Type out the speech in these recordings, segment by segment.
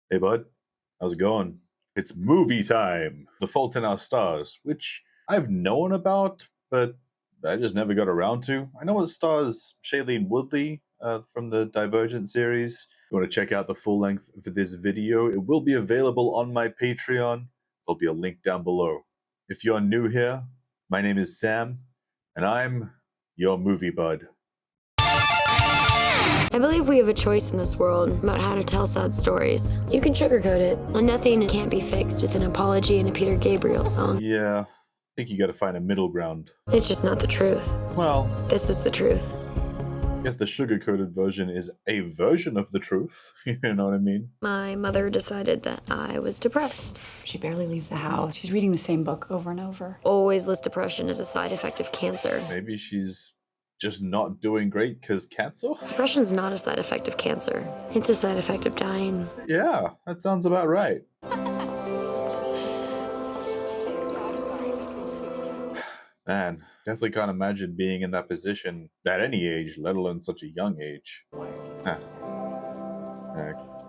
Hey bud, how's it going? It's movie time! The Fault in Our Stars, which I've known about, but I just never got around to. I know it stars Shailene Woodley from the Divergent series. If you want to check out the full length for this video, it will be available on my Patreon. There'll be a link down below. If you're new here, my name is Sam, and I'm your movie bud. I believe we have a choice in this world about how to tell sad stories. You can sugarcoat it, and nothing can't be fixed with an apology and a Peter Gabriel song. Yeah, I think you gotta find a middle ground. It's just not the truth. Well, This is the truth. I guess the sugar-coated version is a version of the truth. You know what I mean? My mother decided that I was depressed. She barely leaves the house. She's reading the same book over and over. Always list depression as a side effect of cancer. Maybe she's just not doing great because cancer? Depression's not a side effect of cancer. It's a side effect of dying. Yeah, that sounds about right. Man, definitely can't imagine being in that position at any age, let alone such a young age. Huh.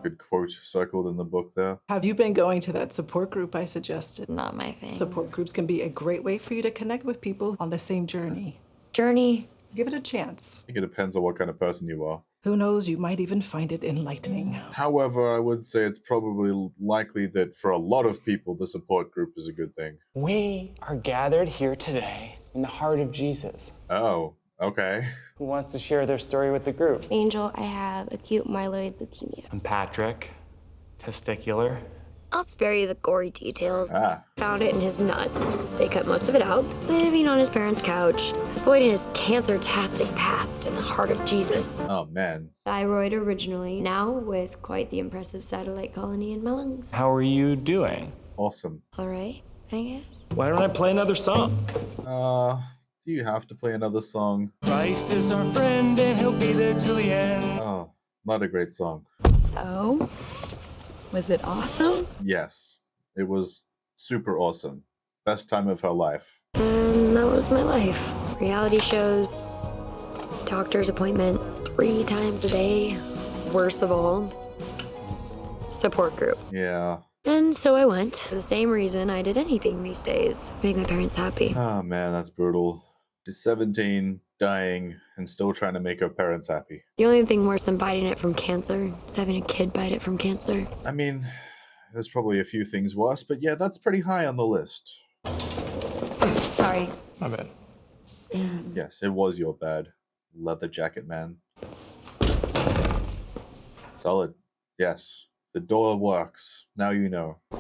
Good quote circled in the book there. Have you been going to that support group I suggested? Not my thing. Support groups can be a great way for you to connect with people on the same journey. Journey. Give it a chance. I think it depends on what kind of person you are. Who knows, you might even find it enlightening. However, I would say it's probably likely that for a lot of people, the support group is a good thing. We are gathered here today in the heart of Jesus. Oh, okay. Who wants to share their story with the group? Angel, I have acute myeloid leukemia. I'm Patrick, testicular. I'll spare you the gory details. Ah, Found it in his nuts. They cut most of it out. Living on his parents' couch. Exploiting his cancer-tastic past in the heart of Jesus. oh man. Thyroid originally, now with quite the impressive satellite colony in my lungs. How are you doing? Awesome. All right, I guess. Why don't I play another song? Do you have to play another song? Christ is our friend and he'll be there till the end. Oh, not a great song. So, was it awesome? Yes, it was super awesome. Best time of her life. And that was my life. Reality shows, doctor's appointments 3 times a day. Worst of all, support group. Yeah. And so I went for the same reason I did anything these days. Make my parents happy. Oh man, that's brutal. She's 17, dying, and still trying to make her parents happy. The only thing worse than biting it from cancer is having a kid bite it from cancer. I mean, there's probably a few things worse, but yeah, that's pretty high on the list. Sorry. My bad. Yes, it was your bad. Leather jacket man. Solid. Yes. The door works. Now you know. So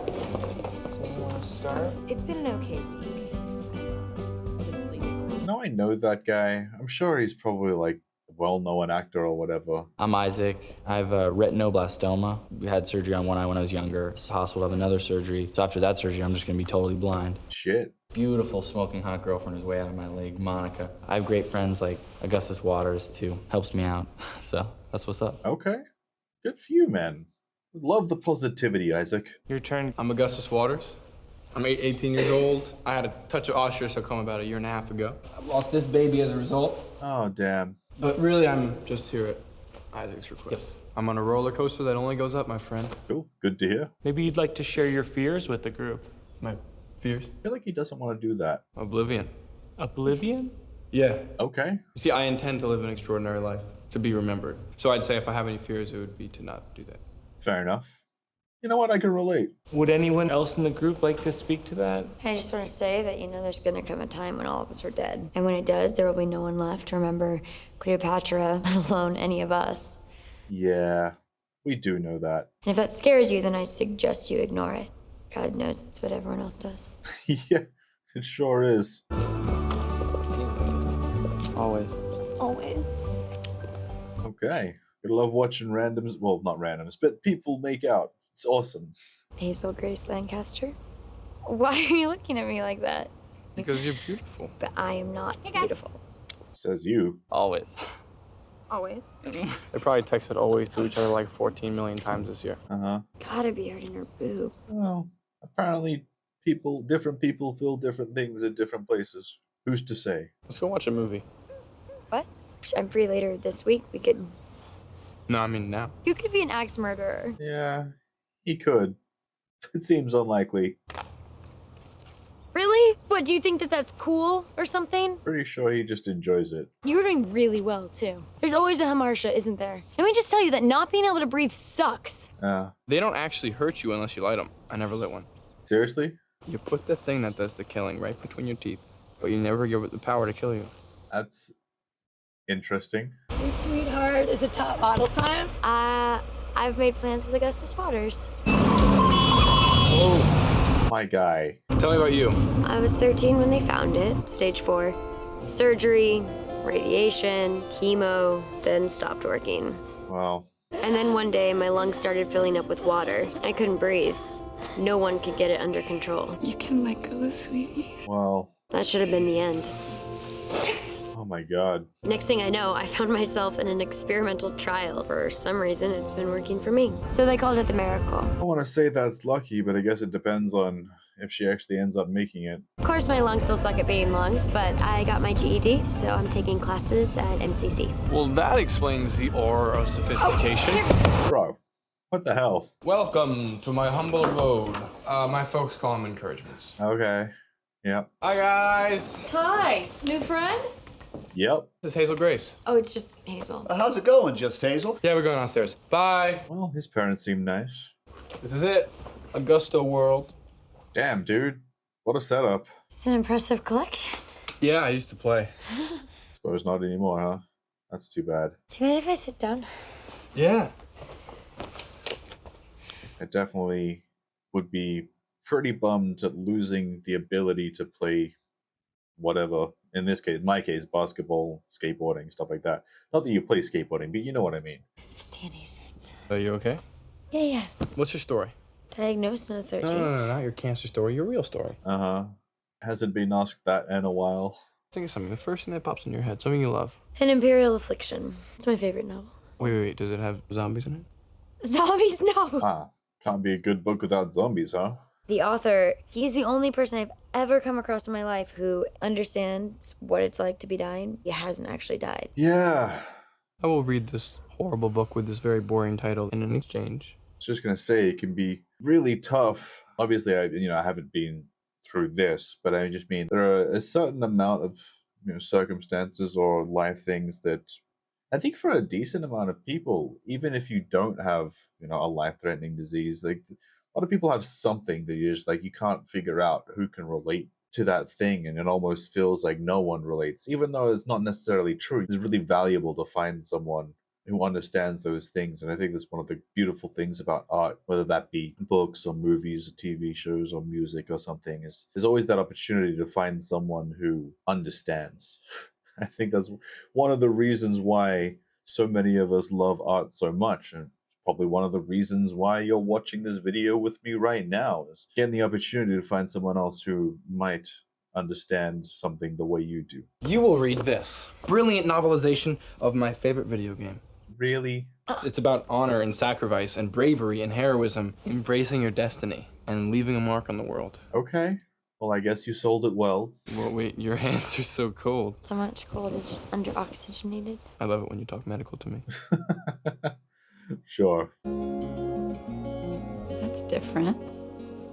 you want to start? It's been an okay week. I've been sleeping. Now I know that guy. I'm sure he's probably like a well-known actor or whatever. I'm Isaac. I have a retinoblastoma. We had surgery on one eye when I was younger. It's possible to have another surgery. So after that surgery, I'm just gonna be totally blind. Shit. Beautiful smoking hot girlfriend is way out of my league, Monica. I have great friends like Augustus Waters too. Helps me out. So that's what's up. Okay. Good for you, man. Love the positivity, Isaac. Your turn. I'm Augustus Waters. I'm 18 years old. I had a touch of osteosarcoma about 1.5 years ago. I've lost this baby as a result. Oh, damn. But really, I'm just here at Isaac's request. I'm on a roller coaster that only goes up, my friend. Cool. Good to hear. Maybe you'd like to share your fears with the group. My fears? I feel like he doesn't want to do that. Oblivion. Oblivion? Yeah. Okay. You see, I intend to live an extraordinary life, to be remembered. So I'd say if I have any fears, it would be to not do that. Fair enough. You know what? I can relate. Would anyone else in the group like to speak to that? I just want to say that, there's going to come a time when all of us are dead. And when it does, there will be no one left to remember Cleopatra, let alone any of us. Yeah, we do know that. And if that scares you, then I suggest you ignore it. God knows it's what everyone else does. Yeah, it sure is. Always. Always. Okay. I love watching randoms. Well, not randoms, but people make out. It's awesome. Hazel Grace Lancaster. Why are you looking at me like that? Because you're beautiful. But I am not beautiful. Says you. Always. Always. They probably texted always to each other like 14 million times this year. Uh-huh. Gotta be hurting her boob. Well, apparently different people feel different things at different places. Who's to say? Let's go watch a movie. What? I'm free later this week. We could... No, I mean now. You could be an axe murderer. Yeah, He could. It seems unlikely. Really? What, do you think that that's cool or something? Pretty sure he just enjoys it. You were doing really well, too. There's always a Hamarsha, isn't there? Let me just tell you that not being able to breathe sucks. They don't actually hurt you unless you light them. I never lit one. Seriously? You put the thing that does the killing right between your teeth, but you never give it the power to kill you. That's interesting. Hey, sweetheart, is it top model time? I've made plans with Augustus Waters. Oh, my guy. Tell me about you. I was 13 when they found it, stage 4. Surgery, radiation, chemo, then stopped working. Wow. And then one day, my lungs started filling up with water. I couldn't breathe. No one could get it under control. You can let go, sweetie. Well, That should have been the end. oh my god. Next thing I know, I found myself in an experimental trial. For some reason, it's been working for me. So they called it the miracle. I want to say that's lucky, but I guess it depends on if she actually ends up making it. Of course, my lungs still suck at being lungs, but I got my GED, so I'm taking classes at MCC. Well, that explains the aura of sophistication. Bro, what the hell? Welcome to my humble abode. My folks call them encouragements. Okay. Yep. Hi, guys. Hi, new friend? Yep. This is Hazel Grace. Oh, it's just Hazel. How's it going, Just Hazel? Yeah, we're going downstairs. Bye. Well, his parents seem nice. This is it. Augusto World. Damn, dude. What a setup. It's an impressive collection. Yeah, I used to play. Suppose not anymore, huh? That's too bad. Do you mind if I sit down? Yeah. I definitely would be pretty bummed at losing the ability to play whatever. In this case, my case, basketball, skateboarding, stuff like that. Not that you play skateboarding, but you know what I mean. Standing it. Are you okay? Yeah. What's your story? Diagnosed when I was 13. No, not your cancer story, your real story. Uh-huh. Hasn't been asked that in a while. Think of something. The first thing that pops in your head. Something you love. An Imperial Affliction. It's my favorite novel. Wait. Does it have zombies in it? Zombies? No! Ah, can't be a good book without zombies, huh? The author, he's the only person I've ever come across in my life who understands what it's like to be dying. He hasn't actually died. Yeah. I will read this horrible book with this very boring title in an exchange. I was just gonna say it can be really tough. Obviously, I haven't been through this, but I just mean there are a certain amount of circumstances or life things that I think for a decent amount of people, even if you don't have a life-threatening disease, like a lot of people have something that you just like you can't figure out who can relate to that thing, and it almost feels like no one relates, even though it's not necessarily true. It's really valuable to find someone who understands those things, and I think that's one of the beautiful things about art, whether that be books or movies or TV shows or music or something, is there's always that opportunity to find someone who understands. I think that's one of the reasons why so many of us love art so much, and probably one of the reasons why you're watching this video with me right now, is getting the opportunity to find someone else who might understand something the way you do. You will read this. Brilliant novelization of my favorite video game. Really? It's about honor and sacrifice and bravery and heroism, embracing your destiny and leaving a mark on the world. Okay. Well, I guess you sold it well. Well, wait, your hands are so cold. So much cold is just under-oxygenated. I love it when you talk medical to me. Sure. That's different.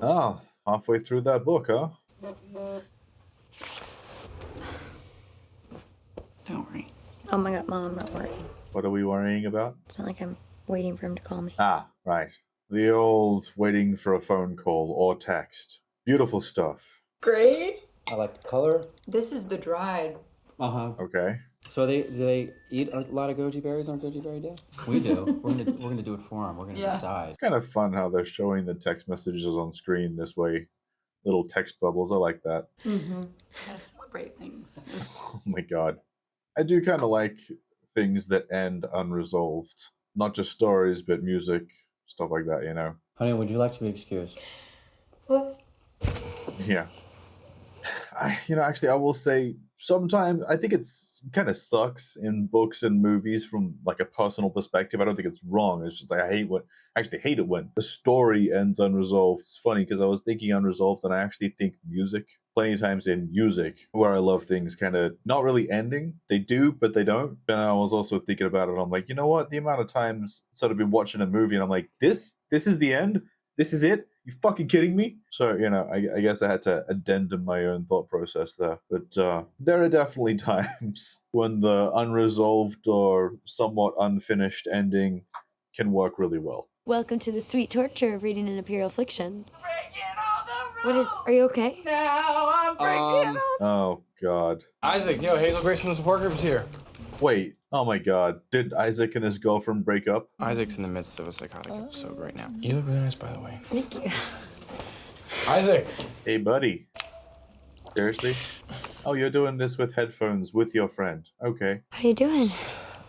Oh, halfway through that book, huh? Don't worry. Oh my god, Mom, I'm not worried. What are we worrying about? It's not like I'm waiting for him to call me. Ah, right. The old waiting for a phone call or text. Beautiful stuff. Great. I like the color. This is the dried. Okay. So do they eat a lot of goji berries on Goji Berry Day? We do. we're gonna do it for them. We're gonna decide. It's kind of fun how they're showing the text messages on screen this way. Little text bubbles. I like that. Mm-hmm. Gotta celebrate things. Oh my god. I do kind of like things that end unresolved. Not just stories, but music, stuff like that, Honey, would you like to be excused? What? Yeah. Actually, I will say sometimes I think it's kind of sucks in books and movies from like a personal perspective. I don't think it's wrong. It's just like I actually hate it when the story ends unresolved. It's funny because I was thinking unresolved, and I actually think music. Plenty of times in music where I love things kind of not really ending. They do, but they don't. And I was also thinking about it. I'm like, you know what? The amount of times I've been watching a movie and I'm like, this is the end? This is it? You fucking kidding me? So, I guess I had to addendum my own thought process there. But there are definitely times when the unresolved or somewhat unfinished ending can work really well. Welcome to the sweet torture of reading an Imperial fiction. Are you okay? Oh, God. Isaac, yo, Hazel Grace from the support group's here. Wait. Oh, my God. Did Isaac and his girlfriend break up? Isaac's in the midst of a psychotic episode right now. You look really nice, by the way. Thank you. Isaac! Hey, buddy. Seriously? Oh, you're doing this with headphones with your friend. Okay. How you doing?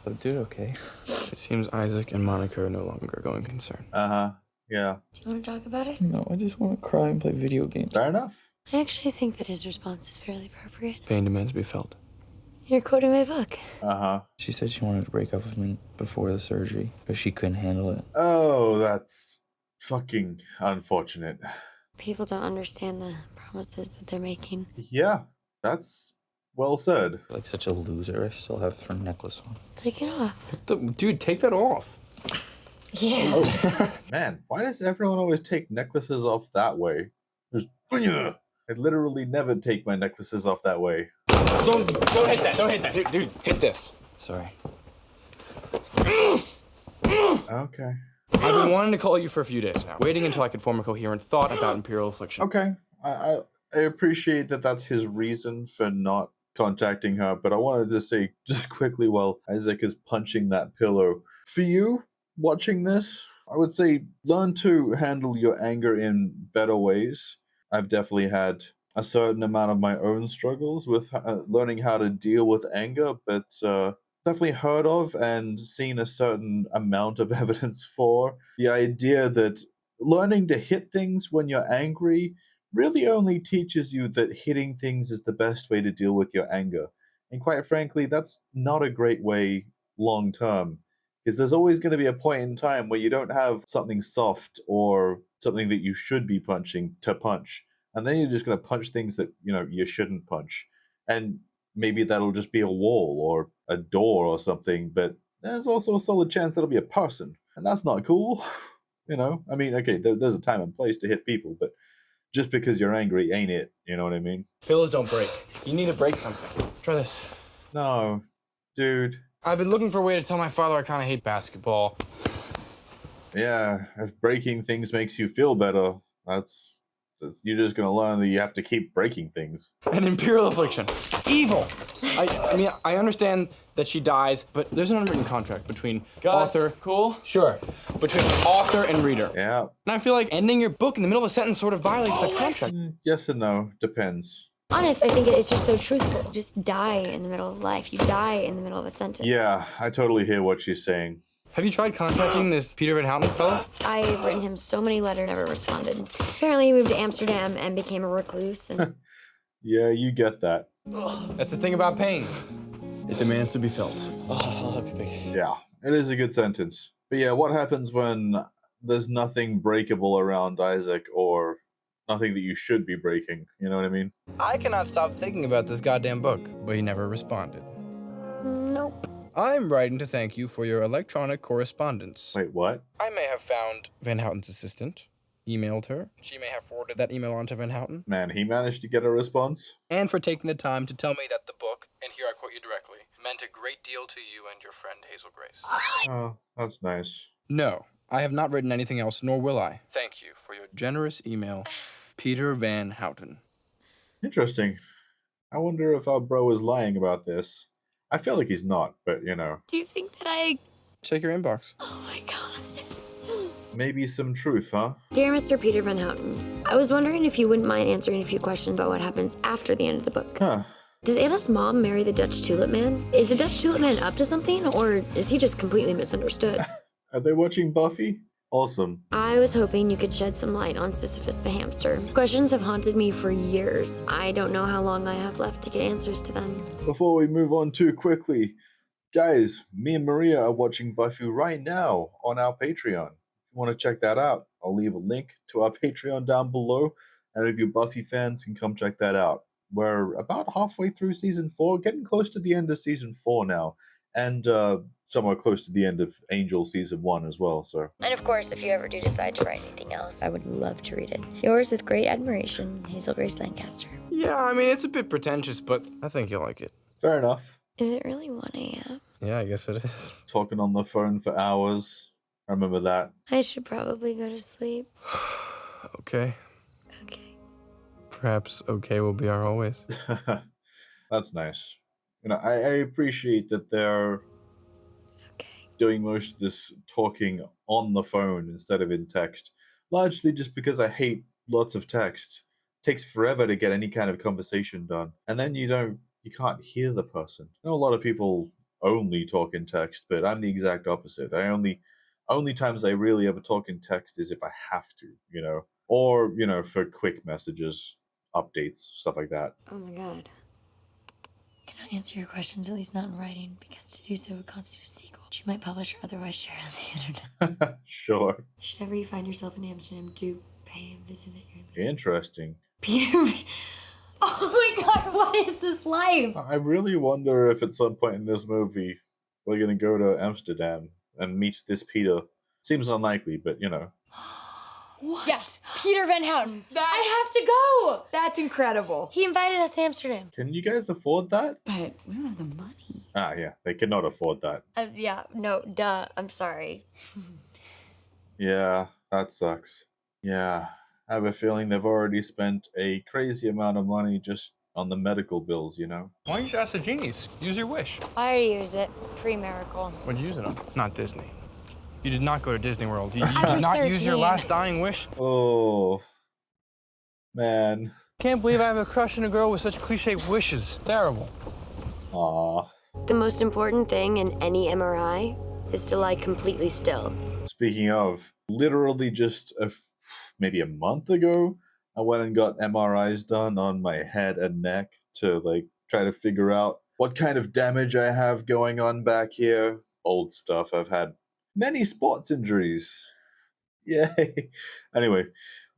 Oh, dude, okay. It seems Isaac and Monica are no longer a going concern. Uh-huh. Yeah. Do you want to talk about it? No, I just want to cry and play video games. Fair enough. I actually think that his response is fairly appropriate. Pain demands be felt. You're quoting my book. Uh-huh. She said she wanted to break up with me before the surgery, because she couldn't handle it. Oh, that's fucking unfortunate. People don't understand the promises that they're making. Yeah, that's well said. Like such a loser, I still have her necklace on. Take it off. Dude, take that off. Yeah. Man, why does everyone always take necklaces off that way? Just, I literally never take my necklaces off that way. Don't hit that. Don't hit that. Here, dude, hit this. Sorry. Okay. I've been wanting to call you for a few days now, waiting until I could form a coherent thought about Imperial Affliction. Okay. I appreciate that that's his reason for not contacting her, but I wanted to say just quickly while Isaac is punching that pillow, for you watching this, I would say learn to handle your anger in better ways. I've definitely had a certain amount of my own struggles with learning how to deal with anger, but definitely heard of and seen a certain amount of evidence for the idea that learning to hit things when you're angry really only teaches you that hitting things is the best way to deal with your anger. And quite frankly, that's not a great way long term, because there's always going to be a point in time where you don't have something soft or something that you should be punching to punch. And then you're just going to punch things that, you shouldn't punch. And maybe that'll just be a wall or a door or something, but there's also a solid chance that'll be a person. And that's not cool. I mean, okay, there's a time and place to hit people, but just because you're angry ain't it. You know what I mean? Pillows don't break. You need to break something. Try this. No, dude. I've been looking for a way to tell my father I kind of hate basketball. Yeah, if breaking things makes you feel better, you're just gonna learn that you have to keep breaking things. An Imperial Affliction. Evil! I mean, I understand that she dies, but there's an unwritten contract between author... Cool? Sure. Between author and reader. Yeah. And I feel like ending your book in the middle of a sentence sort of violates that contract. Yes and no. Depends. Honest, I think it's just so truthful. You just die in the middle of life. You die in the middle of a sentence. Yeah, I totally hear what she's saying. Have you tried contacting this Peter Van Houten fellow? I've written him so many letters, never responded. Apparently he moved to Amsterdam and became a recluse. And Yeah, you get that. That's the thing about pain. It demands to be felt. I'll help you pick it. Yeah, it is a good sentence. But yeah, what happens when there's nothing breakable around Isaac or nothing that you should be breaking? You know what I mean? I cannot stop thinking about this goddamn book. But he never responded. nope. I'm writing to thank you for your electronic correspondence. Wait, what? I may have found Van Houten's assistant, emailed her. She may have forwarded that email on to Van Houten. Man, he managed to get a response? And for taking the time to tell me that the book, and here I quote you directly, meant a great deal to you and your friend Hazel Grace. Oh, that's nice. No, I have not written anything else, nor will I. Thank you for your generous email, Peter Van Houten. Interesting. I wonder if our bro is lying about this. I feel like he's not, but you know. Do you think that I... Check your inbox. Oh my god. Maybe some truth, huh? Dear Mr. Peter Van Houten, I was wondering if you wouldn't mind answering a few questions about what happens after the end of the book. Huh. Does Anna's mom marry the Dutch Tulip Man? Is the Dutch Tulip Man up to something, or is he just completely misunderstood? Are they watching Buffy? Awesome. I was hoping you could shed some light on Sisyphus the hamster. Questions have haunted me for years. I don't know how long I have left to get answers to them. Before we move on too quickly, guys, me and Maria are watching Buffy right now on our Patreon. If you want to check that out, I'll leave a link to our Patreon down below, and if you Buffy fans can come check that out. We're about halfway through season 4, getting close to the end of season 4 now, and somewhere close to the end of Angel Season 1 as well, so. And of course, if you ever do decide to write anything else, I would love to read it. Yours with great admiration, Hazel Grace Lancaster. Yeah, I mean, it's a bit pretentious, but I think you'll like it. Fair enough. Is it really 1 a.m.? Yeah, I guess it is. Talking on the phone for hours. I remember that. I should probably go to sleep. Okay. Okay. Perhaps okay will be our always. That's nice. You know, I appreciate that they're Okay. doing most of this talking on the phone instead of in text. Largely just because I hate lots of text. It takes forever to get any kind of conversation done. And then you can't hear the person. I know a lot of people only talk in text, but I'm the exact opposite. Only times I really ever talk in text is if I have to, you know, or, you know, for quick messages, updates, stuff like that. Oh my god. I cannot answer your questions, at least not in writing, because to do so would constitute a sequel, which you might publish or otherwise share on the internet. Sure. Should ever you find yourself in Amsterdam, do pay a visit at your Interesting. Peter. Oh my god, what is this life? I really wonder if at some point in this movie we're going to go to Amsterdam and meet this Peter. Seems unlikely, but you know. What? Yeah, Peter Van Houten. I have to go. That's incredible. He invited us to Amsterdam. Can you guys afford that? But we don't have the money. Ah, yeah, they cannot afford that. Yeah, no, duh. I'm sorry. Yeah, that sucks. Yeah, I have a feeling they've already spent a crazy amount of money just on the medical bills, you know? Why don't you just ask the genies? Use your wish. I already used it. Pre-miracle. What'd you use it on? Not Disney. You did not go to Disney World. You did was not use your 13. last dying wish. Oh, man. Can't believe I have a crush on a girl with such cliche wishes. Terrible. Aw. The most important thing in any MRI is to lie completely still. Speaking of, literally just maybe a month ago, I went and got MRIs done on my head and neck to like try to figure out what kind of damage I have going on back here. Old stuff. I've had many sports injuries. Yay. Anyway,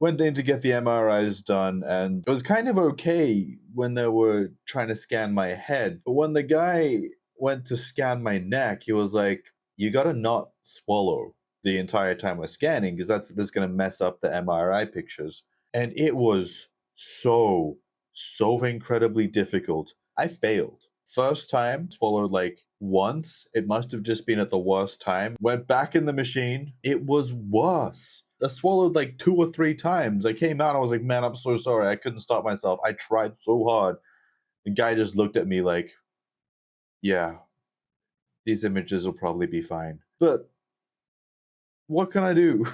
went in to get the MRIs done, and it was kind of okay when they were trying to scan my head. But when the guy went to scan my neck, he was like, you gotta not swallow the entire time we're scanning, because that's going to mess up the MRI pictures. And it was so incredibly difficult. I failed. First time, swallowed like once. It must have just been at the worst time. Went back in the machine. It was worse. I swallowed like 2 or 3 times. I came out, I was like, man, I'm so sorry. I couldn't stop myself. I tried so hard. The guy just looked at me like, yeah, these images will probably be fine. But what can I do?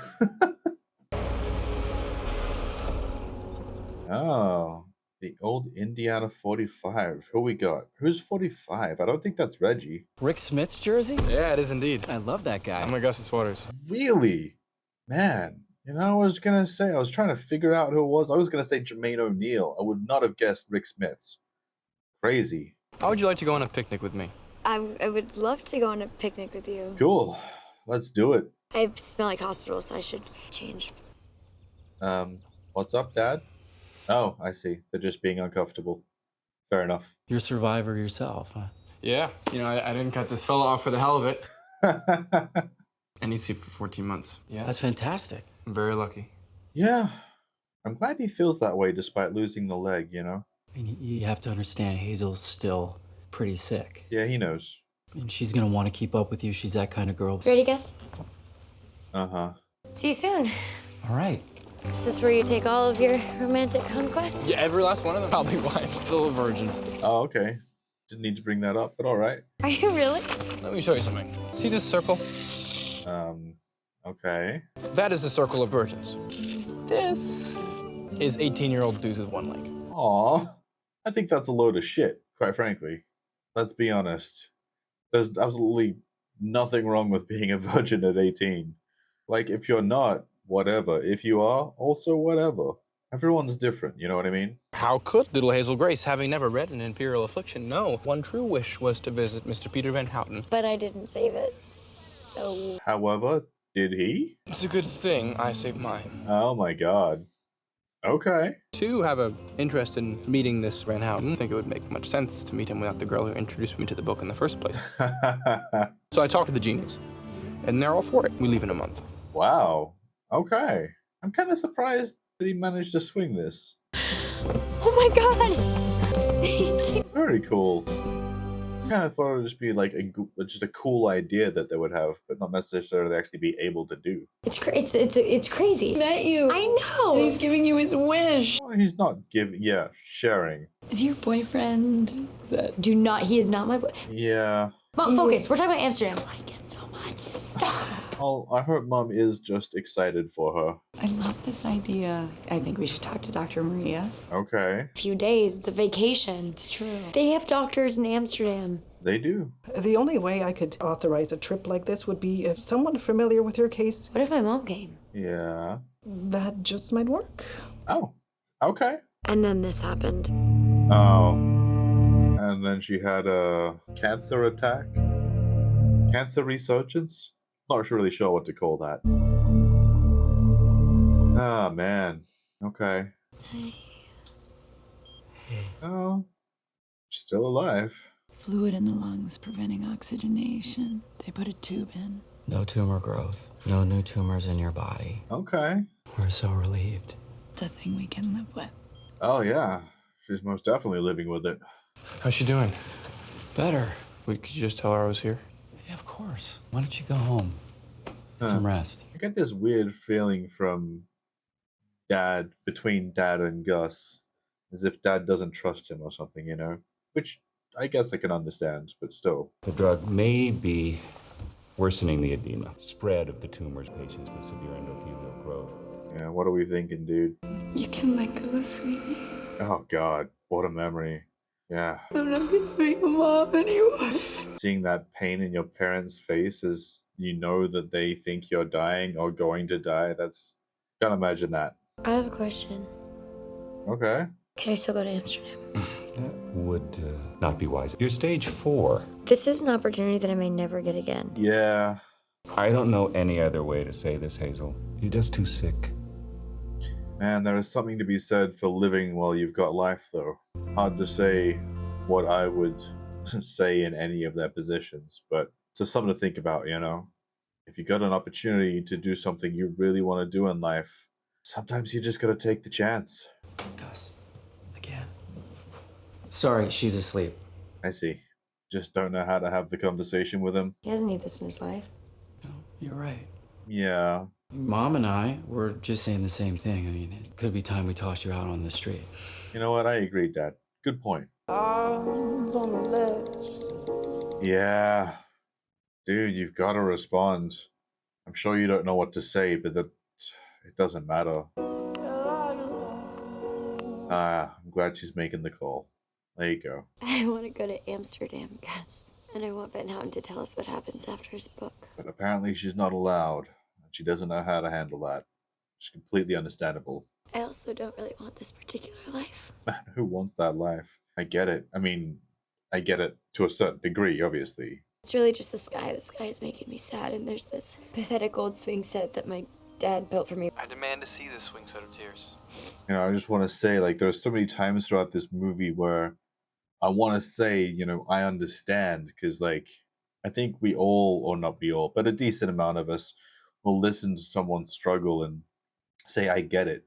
Oh, the old Indiana 45. Who we got? Who's 45? I don't think that's Reggie. Rick Smith's jersey? Yeah, it is indeed. I love that guy. I'm gonna guess it's Waters. Really? Man, you know, I was trying to figure out who it was. I was gonna say Jermaine O'Neal. I would not have guessed Rick Smith's. Crazy. How would you like to go on a picnic with me? I would love to go on a picnic with you. Cool. Let's do it. I smell like hospital, so I should change. What's up, Dad? Oh, I see. They're just being uncomfortable. Fair enough. You're a survivor yourself, huh? Yeah. You know, I didn't cut this fella off for the hell of it. And he's here for 14 months. Yeah. That's fantastic. I'm very lucky. Yeah. I'm glad he feels that way despite losing the leg, you know? I mean, you have to understand, Hazel's still pretty sick. Yeah, he knows. And she's gonna want to keep up with you. She's that kind of girl. Ready, guess? Uh-huh. See you soon. All right. Is this where you take all of your romantic conquests? Yeah, every last one of them. Probably why I'm still a virgin. Oh, okay. Didn't need to bring that up, but all right. Are you really? Let me show you something. See this circle? Okay. That is a circle of virgins. This is 18-year-old dudes with one leg. Aw. I think that's a load of shit, quite frankly. Let's be honest. There's absolutely nothing wrong with being a virgin at 18. Like, if you're not, whatever. If you are, also whatever. Everyone's different, you know what I mean? How could little Hazel Grace, having never read An Imperial Affliction, know one true wish was to visit Mr. Peter Van Houten? But I didn't save it, so... However, did he? It's a good thing I saved mine. Oh my god. Okay. To have an interest in meeting this Van Houten, I think it would make much sense to meet him without the girl who introduced me to the book in the first place. So I talked to the genies, and they're all for it. We leave in a month. Wow. Okay. I'm kind of surprised that he managed to swing this. Oh my god! Very cool. Kind of thought it would just be like just a cool idea that they would have, but not necessarily actually be able to do. It's crazy. Met you. I know. And he's giving you his wish. Well, he's not giving, yeah, sharing. Is your boyfriend? Do not. He is not my boy. Yeah. Mom, focus. We're talking about Amsterdam. I like him so much. Stop. Well, I hope Mom is just excited for her. I love this idea. I think we should talk to Dr. Maria. Okay. A few days. It's a vacation. It's true. They have doctors in Amsterdam. They do. The only way I could authorize a trip like this would be if someone familiar with your case. What if my mom came? Yeah. That just might work. Oh. Okay. And then this happened. Oh. And then she had a cancer attack? Cancer resurgence? Not really sure what to call that. Ah, man. Okay. Oh. Still alive. Fluid in the lungs preventing oxygenation. They put a tube in. No tumor growth. No new tumors in your body. Okay. We're so relieved. It's a thing we can live with. Oh, yeah. She's most definitely living with it. How's she doing? Better. Wait, could you just tell her I was here? Yeah, of course. Why don't you go home? Get some rest. I get this weird feeling from Dad, between Dad and Gus, as if Dad doesn't trust him or something, you know? Which I guess I can understand, but still. The drug may be worsening the edema, spread of the tumors in patients with severe endothelial growth. Yeah, what are we thinking, dude? You can let go, sweetie. Oh, God. What a memory. Yeah. I'm not gonna be a mom anymore. Seeing that pain in your parents' face as you know that they think you're dying or going to die, that's... Can't imagine that. I have a question. Okay. Can I still go to Amsterdam? That would not be wise. You're stage 4. This is an opportunity that I may never get again. Yeah. I don't know any other way to say this, Hazel. You're just too sick. Man, there is something to be said for living while you've got life, though. Hard to say what I would say in any of their positions, but it's just something to think about, you know? If you got an opportunity to do something you really want to do in life, sometimes you just gotta take the chance. Gus. Again. Sorry, she's asleep. I see. Just don't know how to have the conversation with him. He doesn't need this in his life. No, you're right. Yeah. Mom and I were just saying the same thing. I mean, it could be time we toss you out on the street. You know what? I agree, Dad. Good point. Arms on the ledge. Yeah. Dude, you've got to respond. I'm sure you don't know what to say, but it doesn't matter. I'm glad she's making the call. There you go. I want to go to Amsterdam, Gus. And I want Van Houten to tell us what happens after his book. But apparently she's not allowed. She doesn't know how to handle that. It's completely understandable. I also don't really want this particular life. Man, who wants that life? I get it. I mean, I get it to a certain degree, obviously. It's really just the sky. The sky is making me sad, and there's this pathetic old swing set that my dad built for me. I demand to see this swing set of tears. You know, I just want to say, like, there's so many times throughout this movie where I want to say, you know, I understand, because, like, I think we all, or not we all, but a decent amount of us will listen to someone struggle and say, I get it.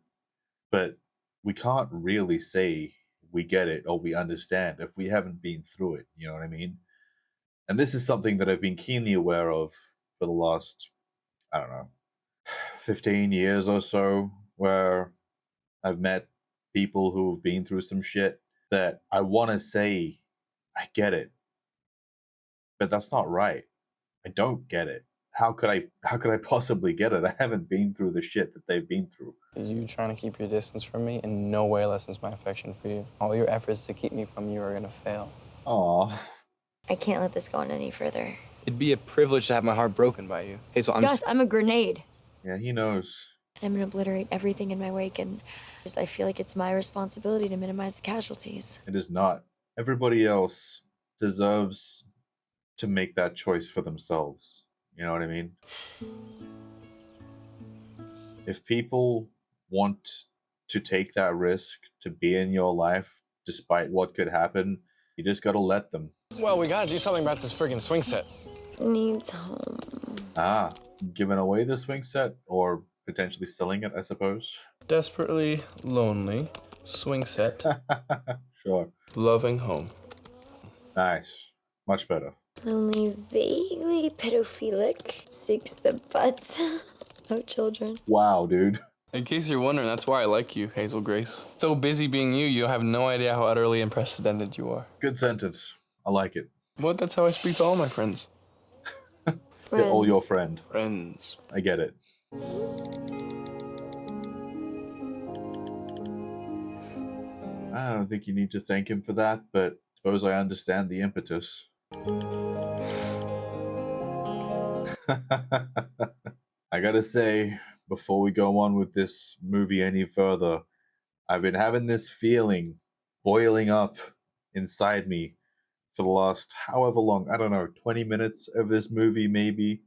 But we can't really say we get it or we understand if we haven't been through it, you know what I mean? And this is something that I've been keenly aware of for the last, I don't know, 15 years or so, where I've met people who've been through some shit that I want to say, I get it. But that's not right. I don't get it. How could I possibly get it? I haven't been through the shit that they've been through. You trying to keep your distance from me in no way lessens my affection for you. All your efforts to keep me from you are gonna fail. Aw. I can't let this go on any further. It'd be a privilege to have my heart broken by you. Hazel, Gus, I'm a grenade. Yeah, he knows. I'm gonna obliterate everything in my wake, and I feel like it's my responsibility to minimize the casualties. It is not. Everybody else deserves to make that choice for themselves. You know what I mean? If people want to take that risk, to be in your life, despite what could happen, you just gotta let them. Well, we gotta do something about this friggin' swing set. Needs home. Ah, giving away the swing set or potentially selling it, I suppose. Desperately lonely. Swing set. Sure. Loving home. Nice. Much better. Only vaguely pedophilic seeks the butts of children. Wow, dude. In case you're wondering, that's why I like you, Hazel Grace. So busy being you, you have no idea how utterly unprecedented you are. Good sentence. I like it. What? That's how I speak to all my friends. They're all your friend. Friends. I get it. I don't think you need to thank him for that, but I suppose I understand the impetus. I gotta say, before we go on with this movie any further, I've been having this feeling boiling up inside me for the last however long, I don't know, 20 minutes of this movie maybe,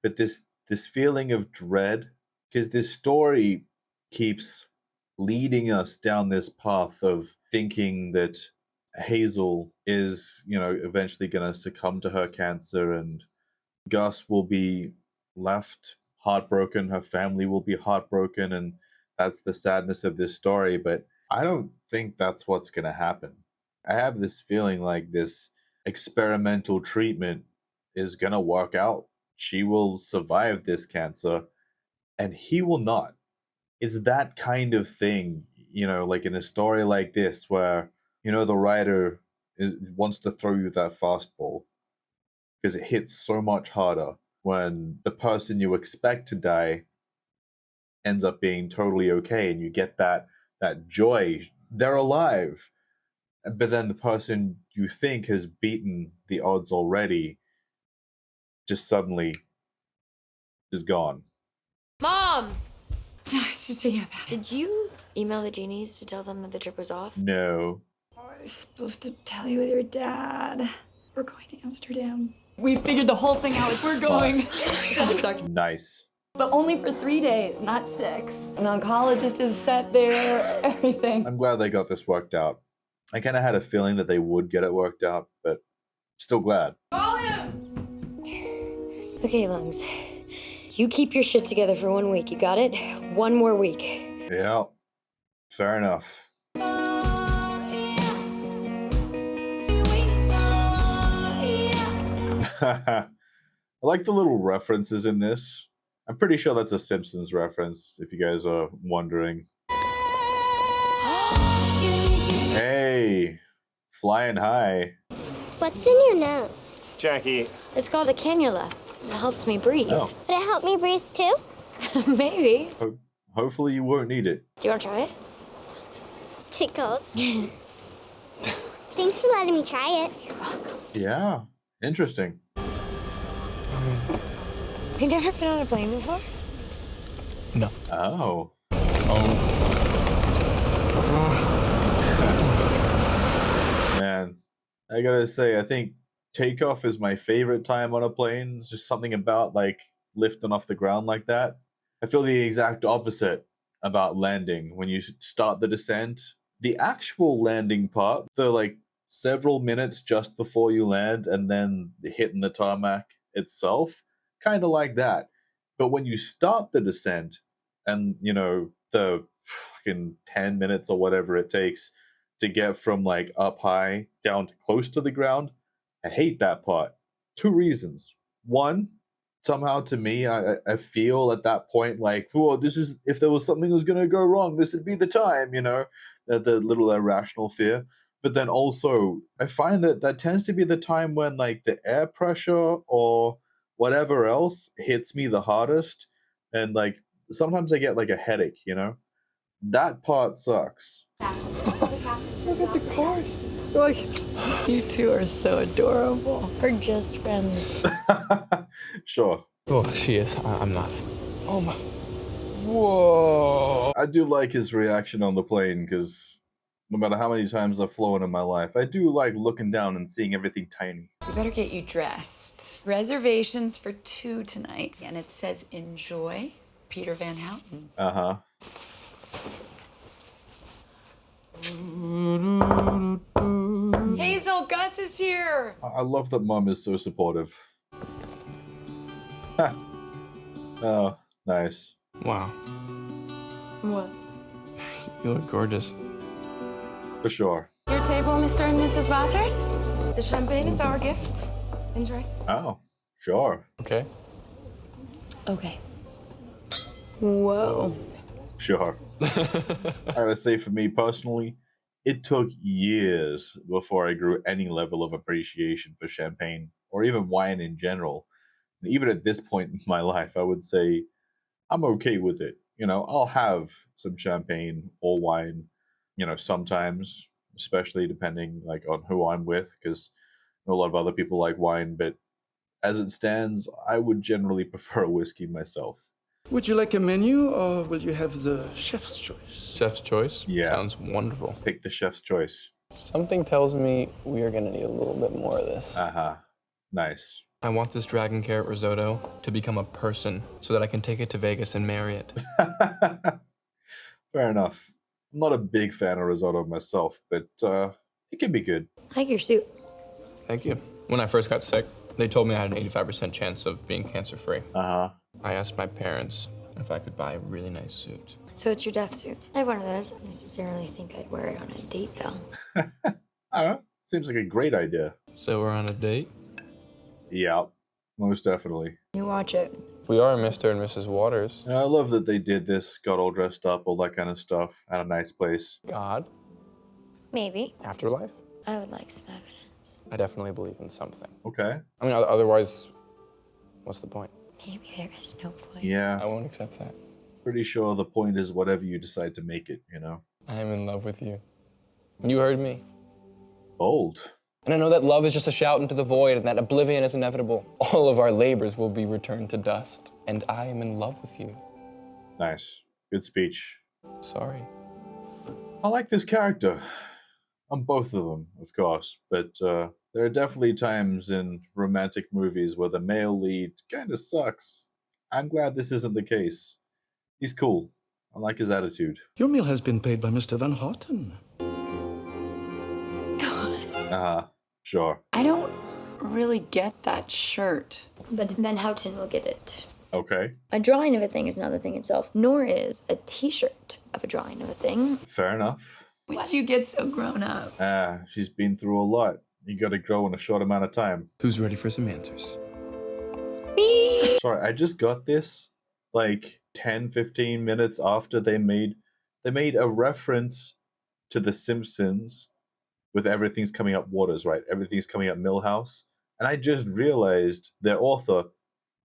but this feeling of dread, because this story keeps leading us down this path of thinking that Hazel is, you know, eventually going to succumb to her cancer, and Gus will be left heartbroken, her family will be heartbroken, and that's the sadness of this story. But I don't think that's what's going to happen. I have this feeling like this experimental treatment is going to work out. She will survive this cancer, and he will not. It's that kind of thing, you know, like in a story like this where, you know, the writer wants to throw you that fastball because it hits so much harder when the person you expect to die ends up being totally okay, and you get that joy. They're alive. But then the person you think has beaten the odds already just suddenly is gone. Mom! No, I was just thinking about it. Did you email the genies to tell them that the trip was off? No. I was supposed to tell you with your dad. We're going to Amsterdam. We figured the whole thing out. We're going. Nice. But only for 3 days, not 6. An oncologist is set there, everything. I'm glad they got this worked out. I kind of had a feeling that they would get it worked out, but still glad. Call him! Okay, Lungs. You keep your shit together for 1 week, you got it? 1 more week. Yeah, fair enough. I like the little references in this. I'm pretty sure that's a Simpsons reference, if you guys are wondering. Hey, flying high. What's in your nose? Jackie. It's called a cannula. It helps me breathe. Oh. Would it help me breathe too? Maybe. Hopefully you won't need it. Do you want to try it? Tickles. Thanks for letting me try it. You're welcome. Yeah, interesting. You've never been on a plane before? No. Oh. Man, I gotta say, I think takeoff is my favorite time on a plane. It's just something about like lifting off the ground like that. I feel the exact opposite about landing. When you start the descent, the actual landing part, the like several minutes just before you land and then hitting the tarmac itself, kind of like that. But when you start the descent and, you know, the fucking 10 minutes or whatever it takes to get from like up high down to close to the ground, I hate that part. 2 reasons. One, somehow to me, I feel at that point like, oh, this is, if there was something that was going to go wrong, this would be the time, you know, the little irrational fear. But then also, I find that that tends to be the time when like the air pressure or whatever else hits me the hardest. And like, sometimes I get like a headache, you know? That part sucks. Look at the cars. They're like, you two are so adorable. We're just friends. Sure. Oh, she is. I'm not. Oh my. Whoa. I do like his reaction on the plane because no matter how many times I've flown in my life, I do like looking down and seeing everything tiny. We better get you dressed. Reservations for 2 tonight. And it says, enjoy Peter Van Houten. Uh-huh. here. I love that Mom is so supportive. Oh, nice. Wow. What? You look gorgeous. For sure. Your table, Mr. and Mrs. Waters. The champagne is our gift. Enjoy. Oh, sure. Okay. Okay. Whoa. Sure. I gotta say, for me personally, it took years before I grew any level of appreciation for champagne or even wine in general. And even at this point in my life, I would say I'm okay with it. You know, I'll have some champagne or wine, you know, sometimes, especially depending like on who I'm with, because a lot of other people like wine, but as it stands, I would generally prefer a whiskey myself. Would you like a menu, or will you have the chef's choice? Chef's choice? Yeah. Sounds wonderful. Pick the chef's choice. Something tells me we are gonna need a little bit more of this. Uh-huh. Nice. I want this dragon carrot risotto to become a person so that I can take it to Vegas and marry it. Fair enough. I'm not a big fan of risotto myself, but it can be good. I like your suit. Thank you. When I first got sick, they told me I had an 85% chance of being cancer-free. Uh-huh. I asked my parents if I could buy a really nice suit. So it's your death suit. I have one of those. I don't necessarily think I'd wear it on a date, though. I don't know. Seems like a great idea. So we're on a date? Yeah, most definitely. You watch it. We are Mr. and Mrs. Waters. And I love that they did this, got all dressed up, all that kind of stuff, at a nice place. God? Maybe. Afterlife? I would like some evidence. I definitely believe in something. Okay. I mean, otherwise, what's the point? Maybe there is no point. Yeah. I won't accept that. Pretty sure the point is whatever you decide to make it, you know? I am in love with you. You heard me. Bold. And I know that love is just a shout into the void and that oblivion is inevitable. All of our labors will be returned to dust. And I am in love with you. Nice. Good speech. Sorry. I like this character. On both of them, of course. But there are definitely times in romantic movies where the male lead kind of sucks. I'm glad this isn't the case. He's cool. I like his attitude. Your meal has been paid by Mr. Van Houten. Sure. I don't really get that shirt. But Van Houten will get it. Okay. A drawing of a thing is not the thing itself, nor is a t-shirt of a drawing of a thing. Fair enough. Why'd you get so grown up? She's been through a lot. You gotta grow in a short amount of time. Who's ready for some answers? Me! Sorry, I just got this like 10, 15 minutes after they made a reference to The Simpsons with Everything's Coming Up Waters, right? Everything's Coming Up Millhouse. And I just realized their author,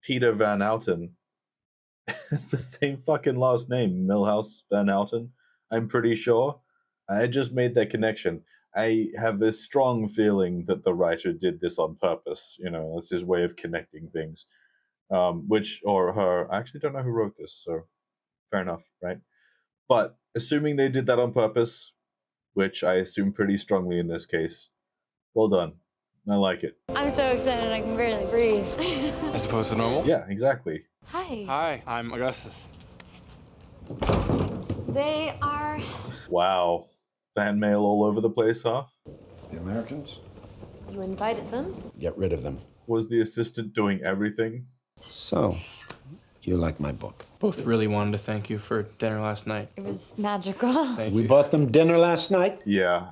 Peter Van Houten, has the same fucking last name, Millhouse Van Houten, I'm pretty sure. I just made that connection. I have a strong feeling that the writer did this on purpose. You know, it's his way of connecting things. I actually don't know who wrote this, so fair enough, right? But assuming they did that on purpose, which I assume pretty strongly in this case, well done. I like it. I'm so excited I can barely breathe. As opposed to normal? Yeah, exactly. Hi. Hi, I'm Augustus. They are... Wow. Fan mail all over the place, huh? The Americans? You invited them? Get rid of them. Was the assistant doing everything? So, you like my book? Both really wanted to thank you for dinner last night. It was magical. Thank We you. bought them dinner last night? Yeah.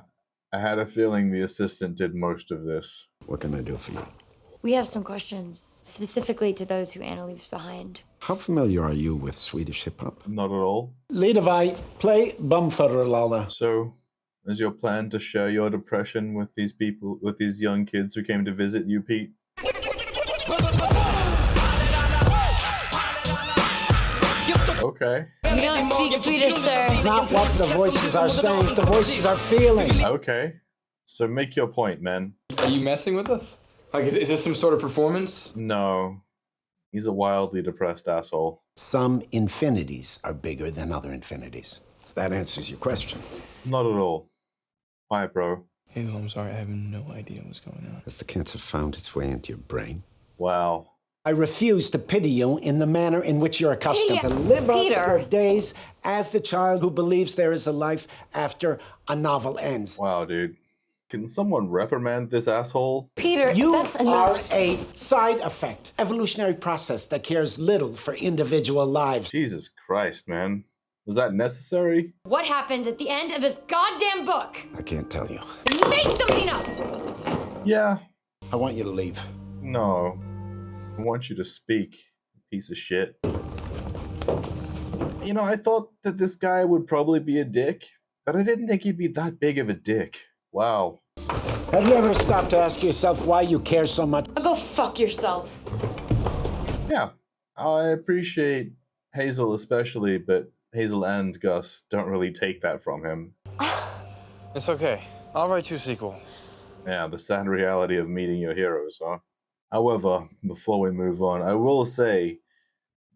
I had a feeling the assistant did most of this. What can I do for you? We have some questions, specifically to those who Anna leaves behind. How familiar are you with Swedish hip-hop? Not at all. Leadavai, play Bumfutter Lala. So, is your plan to share your depression with these people, with these young kids who came to visit you, Pete? Okay. You don't speak Swedish, sir. It's not what the voices are saying, the voices are feeling. Okay. So make your point, man. Are you messing with us? Like, is this some sort of performance? No. He's a wildly depressed asshole. Some infinities are bigger than other infinities. That answers your question. Not at all. Why, bro? Hey, Mel, I'm sorry. I have no idea what's going on. Has the cancer found its way into your brain? Wow. I refuse to pity you in the manner in which you're accustomed to live out your days as the child who believes there is a life after a novel ends. Wow, dude. Can someone reprimand this asshole? Peter, You that's are enough. a side effect, evolutionary process that cares little for individual lives. Jesus Christ, man. Was that necessary? What happens at the end of this goddamn book? I can't tell you. Make something up! Yeah. I want you to leave. No. I want you to speak, piece of shit. You know, I thought that this guy would probably be a dick, but I didn't think he'd be that big of a dick. Wow. Have you ever stopped to ask yourself why you care so much? Go fuck yourself. Yeah. I appreciate Hazel especially, but Hazel and Gus don't really take that from him. It's okay. I'll write you a sequel. Yeah, the sad reality of meeting your heroes, huh? However, before we move on, I will say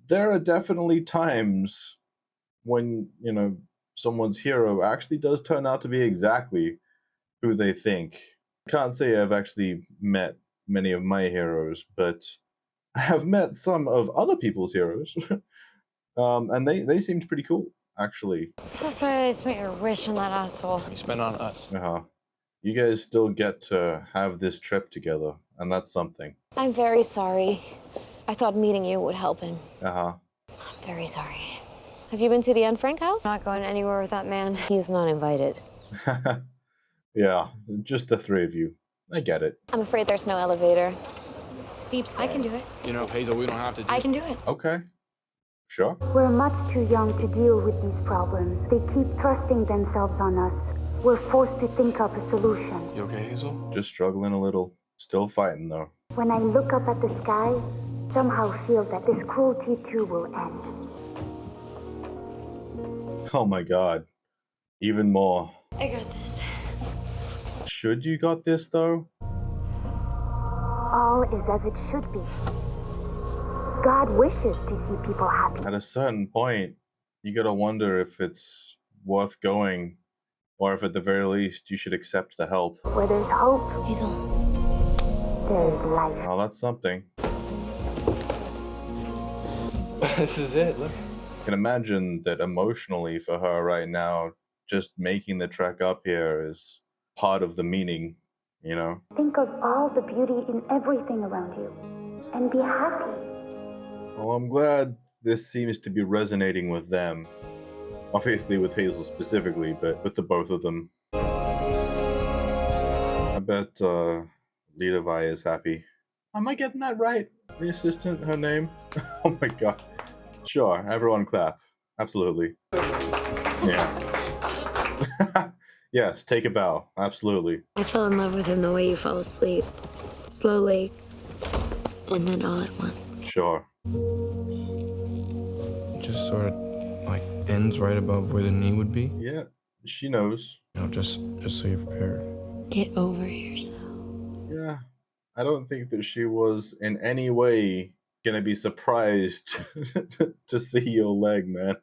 there are definitely times when, you know, someone's hero actually does turn out to be exactly who they think. I can't say I've actually met many of my heroes, but I have met some of other people's heroes. And they seemed pretty cool, actually. So sorry I spent your wish on that asshole. You spent on us. Uh-huh. You guys still get to have this trip together, and that's something. I'm very sorry. I thought meeting you would help him. Uh-huh. I'm very sorry. Have you been to the Anne Frank house? Not going anywhere with that man. He's not invited. Yeah, just the three of you. I get it. I'm afraid there's no elevator. Steep stairs. I can do it. You know, Hazel, we don't have to do I can do it. Okay. Sure. We're much too young to deal with these problems. They keep trusting themselves on us. We're forced to think up a solution. You okay, Hazel? Just struggling a little. Still fighting, though. When I look up at the sky, somehow feel that this cruelty too will end. Oh my god. Even more. I got this. Should you got this, though? All is as it should be. God wishes to see people happy. At a certain point, you gotta wonder if it's worth going, or if at the very least you should accept the help. Where there's hope, Hazel, there's life. Oh, that's something. This is it, look. I can imagine that emotionally for her right now, just making the trek up here is part of the meaning, you know? Think of all the beauty in everything around you and be happy. Well, I'm glad this seems to be resonating with them. Obviously with Hazel specifically, but with the both of them. I bet Levi is happy. Am I getting that right? The assistant, her name? Oh my god. Sure, everyone clap. Absolutely. Yeah. Yes, take a bow. Absolutely. I fell in love with him the way you fall asleep. Slowly. And then all at once. Sure. Just sort of like ends right above where the knee would be. Yeah, she knows. You know, just so you're prepared. get over yourself. Yeah. I don't think that she was in any way gonna be surprised to see your leg, man.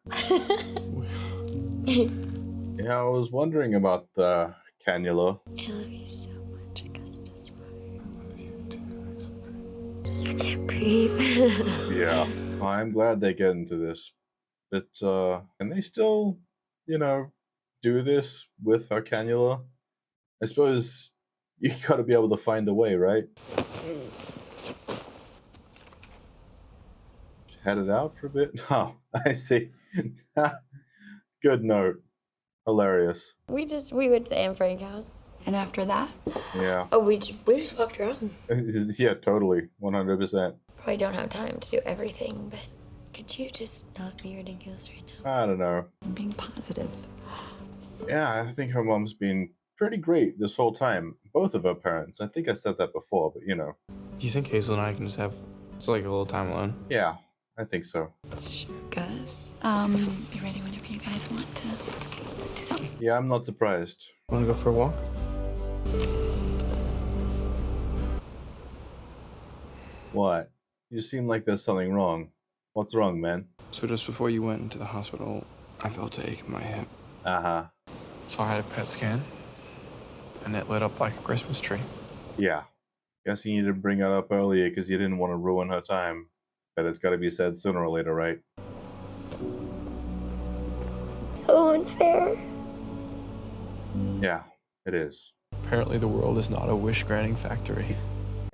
Yeah, I was wondering about the cannula. I love you so much, Augustus. I can't breathe. Yeah, well, I'm glad they get into this. But, can they still, do this with her cannula? I suppose you gotta be able to find a way, right? Headed out for a bit? Oh, I see. Good note. Hilarious. We went to Anne Frank house. And after that? Yeah. Oh, we just walked around. Yeah, totally. 100%. Probably don't have time to do everything, but could you just not be ridiculous right now? I don't know. I'm being positive. Yeah, I think her mom's been pretty great this whole time. Both of her parents. I think I said that before, but Do you think Hazel and I can just have a little time alone? Yeah, I think so. Sure, Gus. Be ready whenever you guys want to do something. Yeah, I'm not surprised. Want to go for a walk? What? You seem like there's something wrong. What's wrong, man? So just before you went into the hospital, I felt an ache in my hip. Uh-huh. So I had a PET scan, and it lit up like a Christmas tree. Yeah. Guess you needed to bring it up earlier because you didn't want to ruin her time. But it's got to be said sooner or later, right? So unfair. Yeah, it is. Apparently the world is not a wish-granting factory.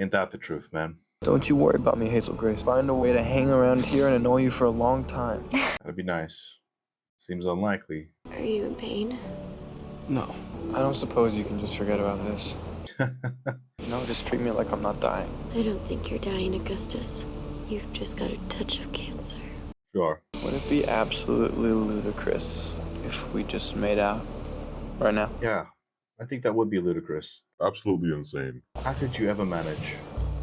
Ain't that the truth, man? Don't you worry about me, Hazel Grace. Find a way to hang around here and annoy you for a long time. That'd be nice. Seems unlikely. Are you in pain? No. I don't suppose you can just forget about this. No, just treat me like I'm not dying. I don't think you're dying, Augustus. You've just got a touch of cancer. Sure. Would it be absolutely ludicrous if we just made out right now? Yeah, I think that would be ludicrous. Absolutely insane. How could you ever manage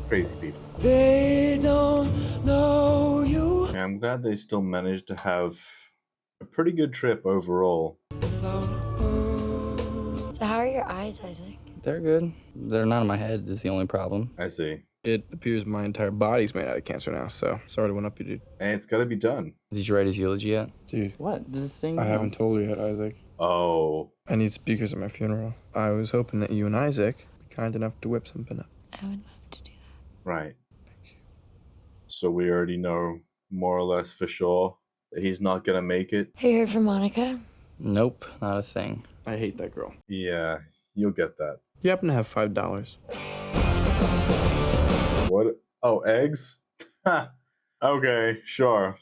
crazy people? They don't know you. Yeah, I'm glad they still managed to have a pretty good trip overall. So how are your eyes, Isaac? They're good. They're not in my head is the only problem. I see. It appears my entire body's made out of cancer now, so sorry to one up you, dude. Hey, it's gotta be done. Did you write his eulogy yet? Dude. What? Did this thing? I haven't told you yet, Isaac. Oh. I need speakers at my funeral. I was hoping that you and Isaac would be kind enough to whip something up. I would love to do that. Right. So we already know more or less for sure that he's not gonna make it. Have you heard from Monica? Nope, not a thing. I hate that girl. Yeah, you'll get that. You happen to have $5? What? Oh, eggs? Ha. Okay, sure.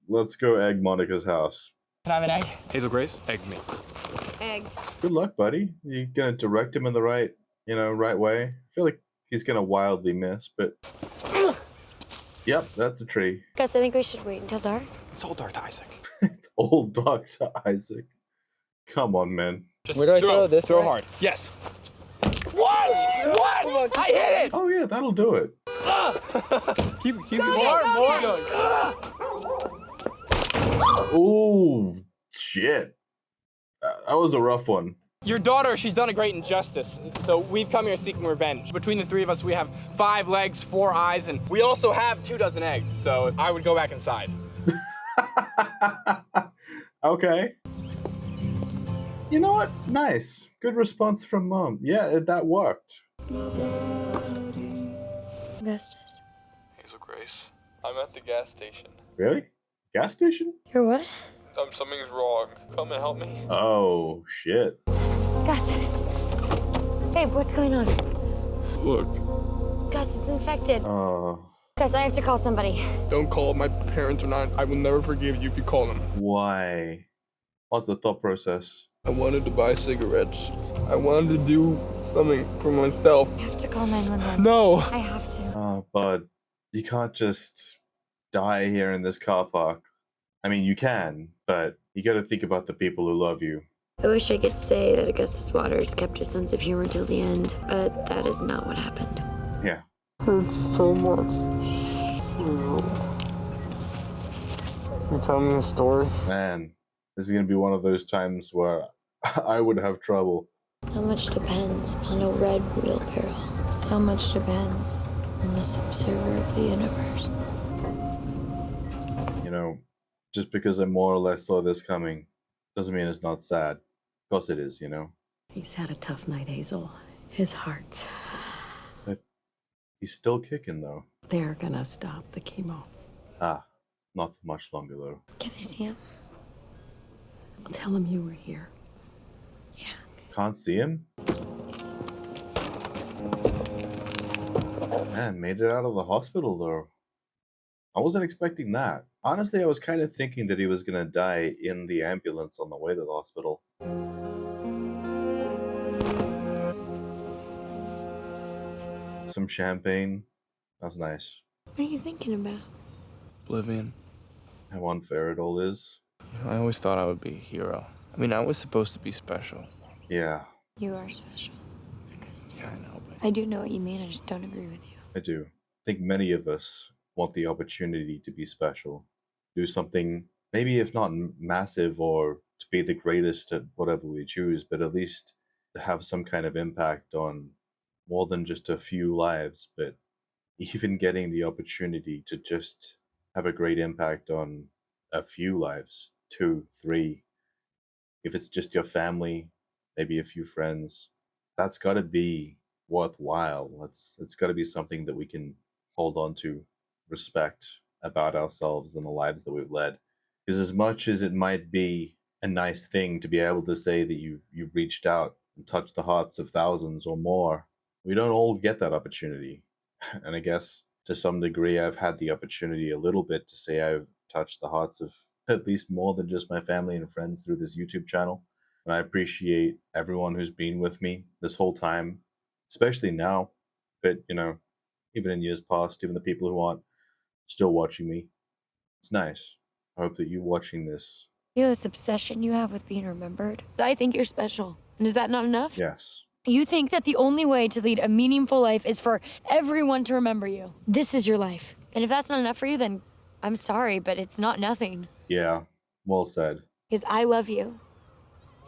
Let's go egg Monica's house. Can I have an egg? Hazel Grace, egg me. Egged. Good luck, buddy. You gonna direct him in the right way? I feel like he's gonna wildly miss, but... Yep, that's a tree. Gus, I think we should wait until dark. It's all dark, Isaac. It's old Dr. Isaac. Come on, man. Just where do I throw this? Throw way? hard. Yes. What? What? I hit it! Oh yeah, that'll do it. Keep More. Oh, shit. That was a rough one. Your daughter, she's done a great injustice. So we've come here seeking revenge. Between the three of us, we have 5 legs, 4 eyes, and we also have 24 eggs. So I would go back inside. Okay. You know what? Nice. Good response from Mom. Yeah, that worked. Augustus. Hazel Grace, I'm at the gas station. Really? Gas station? You're what? Something's wrong. Come and help me. Oh, shit. Gus. Babe, what's going on? Look, Gus, it's infected. Oh. Gus, I have to call somebody. don't call my parents or not. I will never forgive you if you call them. Why? What's the thought process? I wanted to buy cigarettes. I wanted to do something for myself. I have to call 911. No. I have to. Oh, bud. You can't just die here in this car park. I mean, you can, but you gotta think about the people who love you. I wish I could say that Augustus Waters kept his sense of humor till the end, but that is not what happened. Yeah. Hurts so much. You tell me a story? Man, this is gonna be one of those times where I would have trouble. So much depends upon a red wheelbarrow. So much depends on this observer of the universe. You know, just because I more or less saw this coming doesn't mean it's not sad. Of course it is, you know. He's had a tough night, Hazel. His heart. But he's still kicking, though. They're gonna stop the chemo. Ah, not for much longer, though. Can I see him? I'll tell him you were here. Can't see him? Man, made it out of the hospital, though. I wasn't expecting that. Honestly, I was kind of thinking that he was gonna die in the ambulance on the way to the hospital. Some champagne. That's nice. What are you thinking about? Oblivion. How unfair it all is. I always thought I would be a hero. I mean, I was supposed to be special. Yeah, You are special. Yeah, I know, but... I do know what you mean, I just don't agree with you. I do. I think many of us want the opportunity to be special. Do something, maybe if not massive or to be the greatest at whatever we choose, but at least to have some kind of impact on more than just a few lives, but even getting the opportunity to just have a great impact on a few lives, 2, 3. If it's just your family, maybe a few friends, that's got to be worthwhile. It's got to be something that we can hold on to, respect about ourselves and the lives that we've led. Because as much as it might be a nice thing to be able to say that you reached out and touched the hearts of thousands or more. We don't all get that opportunity. And I guess to some degree I've had the opportunity a little bit to say I've touched the hearts of at least more than just my family and friends through this YouTube channel. And I appreciate everyone who's been with me this whole time, especially now, but you know, even in years past, even the people who aren't still watching me. It's nice. I hope that you watching this. You know this obsession you have with being remembered? I think you're special. And is that not enough? Yes. You think that the only way to lead a meaningful life is for everyone to remember you. This is your life. And if that's not enough for you, then I'm sorry, but it's not nothing. Yeah, well said. Because I love you.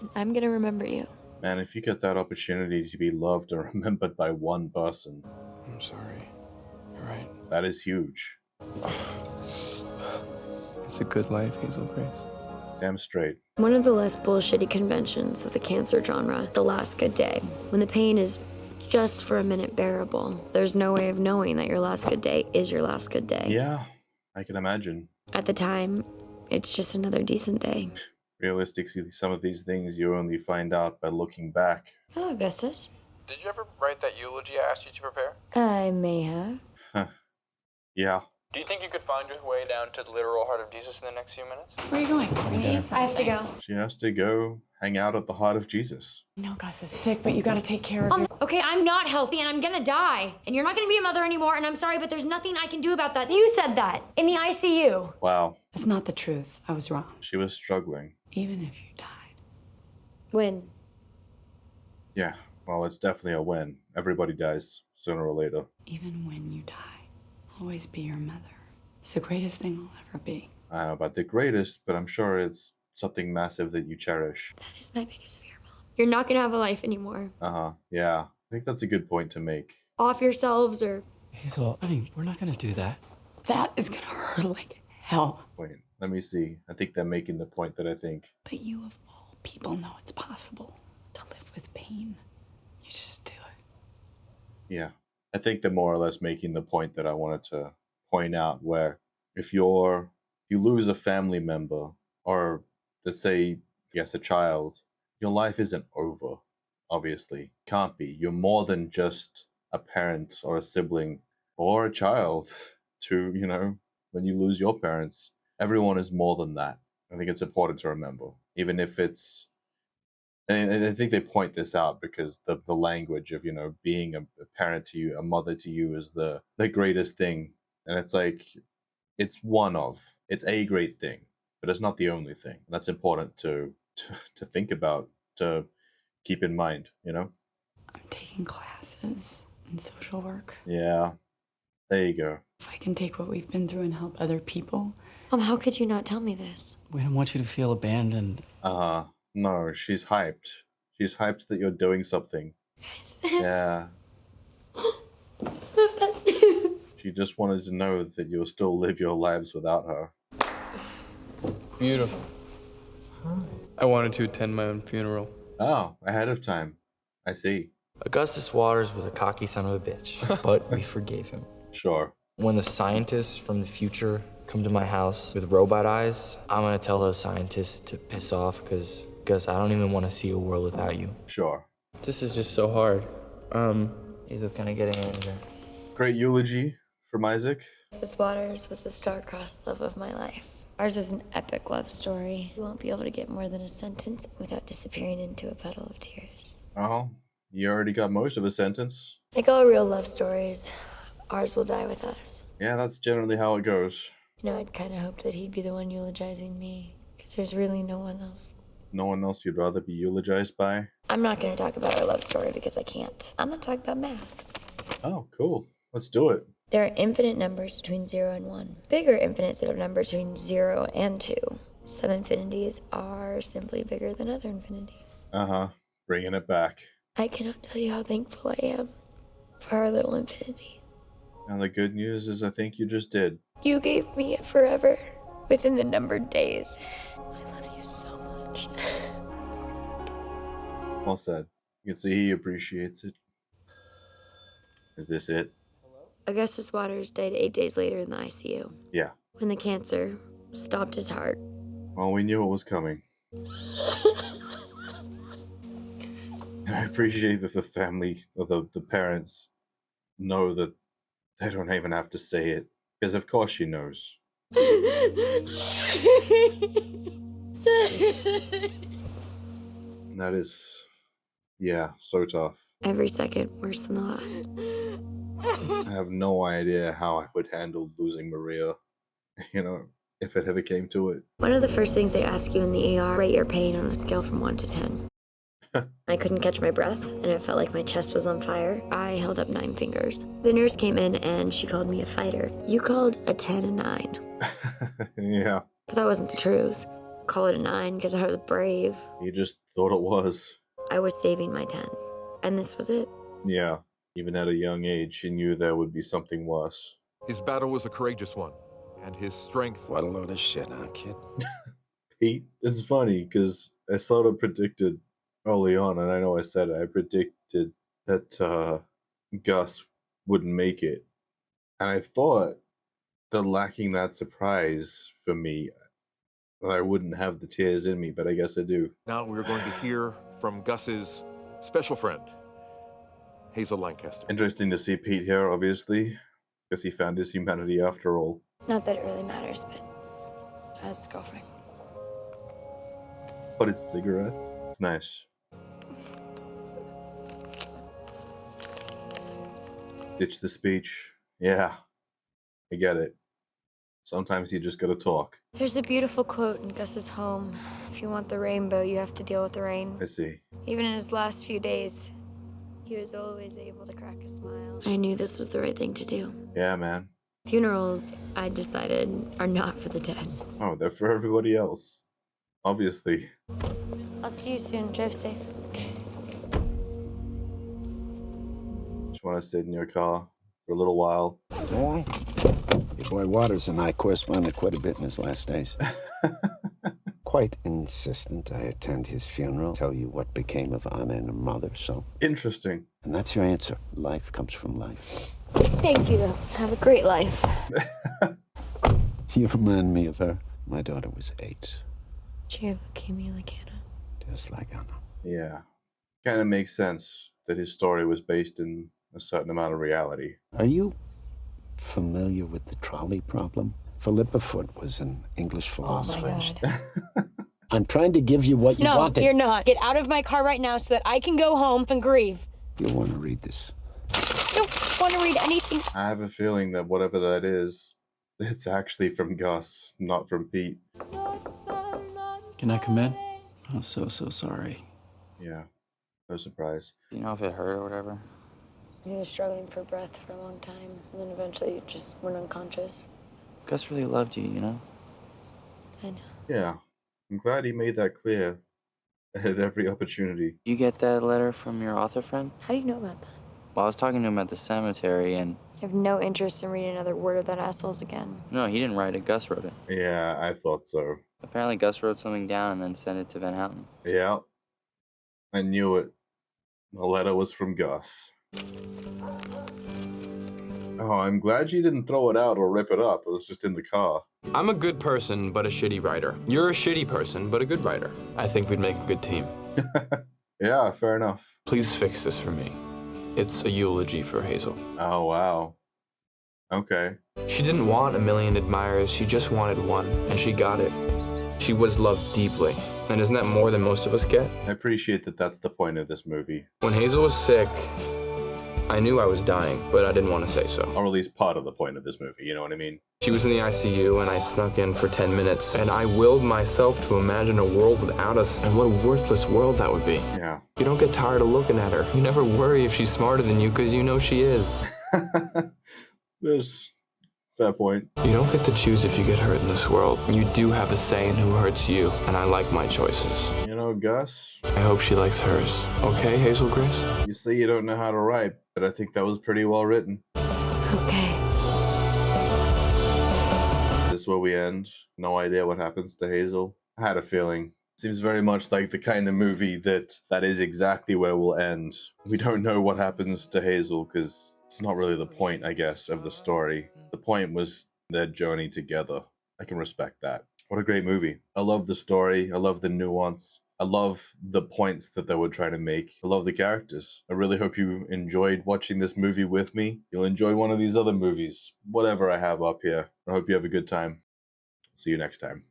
And I'm gonna remember you. Man, if you get that opportunity to be loved and remembered by one person. I'm sorry. You're right. That is huge. It's a good life, Hazel Grace. Damn straight. One of the less bullshitty conventions of the cancer genre, the last good day. When the pain is just for a minute bearable, there's no way of knowing that your last good day is your last good day. Yeah, I can imagine. At the time, it's just another decent day. Realistically, some of these things you only find out by looking back. Oh, Augustus. Did you ever write that eulogy I asked you to prepare? I may have. Huh. Yeah. Do you think you could find your way down to the literal heart of Jesus in the next few minutes? Where are you going? We're gonna eat something. I have to go. She has to go hang out at the heart of Jesus. No, Gus is sick, but you gotta take care of Okay, I'm not healthy and I'm gonna die. And you're not gonna be a mother anymore, and I'm sorry, but there's nothing I can do about that. You said that in the ICU. Wow. That's not the truth. I was wrong. She was struggling. Even if you died. When? Yeah, well, it's definitely a win. Everybody dies sooner or later. Even when you die, I'll always be your mother. It's the greatest thing I'll ever be. I don't know about the greatest, but I'm sure it's something massive that you cherish. That is my biggest fear, Mom. You're not gonna have a life anymore. Uh-huh, yeah. I think that's a good point to make. Off yourselves or... Hazel, honey, we're not gonna do that. That is gonna hurt like hell. Wait, let me see. I think they're making the point that I think. But you of all people know it's possible to live with pain. You just do it. Yeah. I think they're more or less making the point that I wanted to point out, where if you lose a family member, or let's say, yes, a child, your life isn't over, obviously. Can't be. You're more than just a parent or a sibling or a child to, you know, when you lose your parents. Everyone is more than that. I think it's important to remember, even if it's, and I think they point this out because the language of, you know, being a parent to you, a mother to you is the greatest thing. And it's like, it's it's a great thing, but it's not the only thing. That's important to think about, to keep in mind, you know? I'm taking classes in social work. Yeah, there you go. If I can take what we've been through and help other people. How could you not tell me this? We don't want you to feel abandoned. No, she's hyped. She's hyped that you're doing something. Guys, Yeah. It's the best news. She just wanted to know that you'll still live your lives without her. Beautiful. I wanted to attend my own funeral. Oh, ahead of time. I see. Augustus Waters was a cocky son of a bitch, but we forgave him. Sure. When the scientists from the future come to my house with robot eyes, I'm gonna tell those scientists to piss off, because Gus, I don't even want to see a world without you. Sure. This is just so hard. He's kind of getting in there. Great eulogy from Isaac. Mrs. Waters was the star-crossed love of my life. Ours is an epic love story. You won't be able to get more than a sentence without disappearing into a puddle of tears. Oh, you already got most of a sentence. Like all real love stories, ours will die with us. Yeah, that's generally how it goes. You know, I'd kind of hoped that he'd be the one eulogizing me, because there's really no one else. No one else you'd rather be eulogized by? I'm not going to talk about our love story because I can't. I'm going to talk about math. Oh, cool. Let's do it. There are infinite numbers between 0 and 1. Bigger infinite set of numbers between 0 and 2. Some infinities are simply bigger than other infinities. Uh-huh. Bringing it back. I cannot tell you how thankful I am for our little infinity. And the good news is I think you just did. You gave me a forever within the numbered days. I love you so much. Well said. You can see he appreciates it. Is this it? Augustus Waters died 8 days later in the ICU. Yeah. When the cancer stopped his heart. Well, we knew it was coming. And I appreciate that the family, or the parents, know that they don't even have to say it. Because of course she knows. That is, yeah, so tough. Every second worse than the last. I have no idea how I would handle losing Maria, you know, if it ever came to it. One of the first things they ask you in the ER, rate your pain on a scale from 1 to 10. I couldn't catch my breath, and it felt like my chest was on fire. I held up 9 fingers. The nurse came in, and she called me a fighter. You called a 10 a 9. Yeah. But that wasn't the truth. Call it a 9 because I was brave. You just thought it was. I was saving my 10. And this was it. Yeah. Even at a young age, she knew there would be something worse. His battle was a courageous one, and his strength... What a load of shit, huh, kid? Pete, it's funny, because I sort of predicted early on, and I know I said it, I predicted that Gus wouldn't make it. And I thought that lacking that surprise for me, that I wouldn't have the tears in me, but I guess I do. Now we're going to hear from Gus's special friend, Hazel Lancaster. Interesting to see Pete here, obviously, because he found his humanity after all. Not that it really matters, but I was his girlfriend. But it's cigarettes. It's nice. Ditch the speech. Yeah, I get it. Sometimes you just gotta talk. There's a beautiful quote in Gus's home. If you want the rainbow, you have to deal with the rain. I see. Even in his last few days, he was always able to crack a smile. I knew this was the right thing to do. Yeah, man. Funerals, I decided, are not for the dead. Oh, they're for everybody else. Obviously. I'll see you soon. Drive safe. Just want to sit in your car for a little while. Boy, your boy Waters and I corresponded quite a bit in his last days. Quite insistent I attend his funeral, tell you what became of Anna and her mother, so... Interesting. And that's your answer. Life comes from life. Thank you. Have a great life. You remind me of her. My daughter was 8. She had leukemia like Anna. Just like Anna. Yeah. Kind of makes sense that his story was based in a certain amount of reality. Are you familiar with the trolley problem? Philippa Foot was an English philosopher. Oh my God. I'm trying to give you what you wanted. No, you're not. Get out of my car right now so that I can go home and grieve. You'll want to read this. I don't want to read anything. I have a feeling that whatever that is, it's actually from Gus, not from Pete. Can I come in? I'm so sorry. Yeah, no surprise. You know if it hurt or whatever? He was struggling for breath for a long time, and then eventually he just went unconscious. Gus really loved you, you know? I know. Yeah, I'm glad he made that clear at every opportunity. You get that letter from your author friend? How do you know about that? Well, I was talking to him at the cemetery, and... I have no interest in reading another word of that asshole's again. No, he didn't write it. Gus wrote it. Yeah, I thought so. Apparently Gus wrote something down and then sent it to Van Houten. Yeah, I knew it. The letter was from Gus. Oh, I'm glad you didn't throw it out or rip it up. It was just in the car. I'm a good person, but a shitty writer. You're a shitty person, but a good writer. I think we'd make a good team. Yeah, fair enough. Please fix this for me. It's a eulogy for Hazel. Oh, wow. Okay. She didn't want 1,000,000 admirers, she just wanted one, and she got it. She was loved deeply, and isn't that more than most of us get? I appreciate that that's the point of this movie. When Hazel was sick, I knew I was dying, but I didn't want to say so. Or at least part of the point of this movie, you know what I mean? She was in the ICU, and I snuck in for 10 minutes, and I willed myself to imagine a world without us, and what a worthless world that would be. Yeah. You don't get tired of looking at her. You never worry if she's smarter than you, because you know she is. There's fair point. You don't get to choose if you get hurt in this world. You do have a say in who hurts you, and I like my choices. You know, Gus? I hope she likes hers. Okay, Hazel Grace? You say you don't know how to write, but I think that was pretty well written. Okay. This is where we end. No idea what happens to Hazel. I had a feeling. Seems very much like the kind of movie that is exactly where we'll end. We don't know what happens to Hazel because it's not really the point, I guess, of the story. The point was their journey together. I can respect that. What a great movie. I love the story. I love the nuance. I love the points that they were trying to make. I love the characters. I really hope you enjoyed watching this movie with me. You'll enjoy one of these other movies, whatever I have up here. I hope you have a good time. See you next time.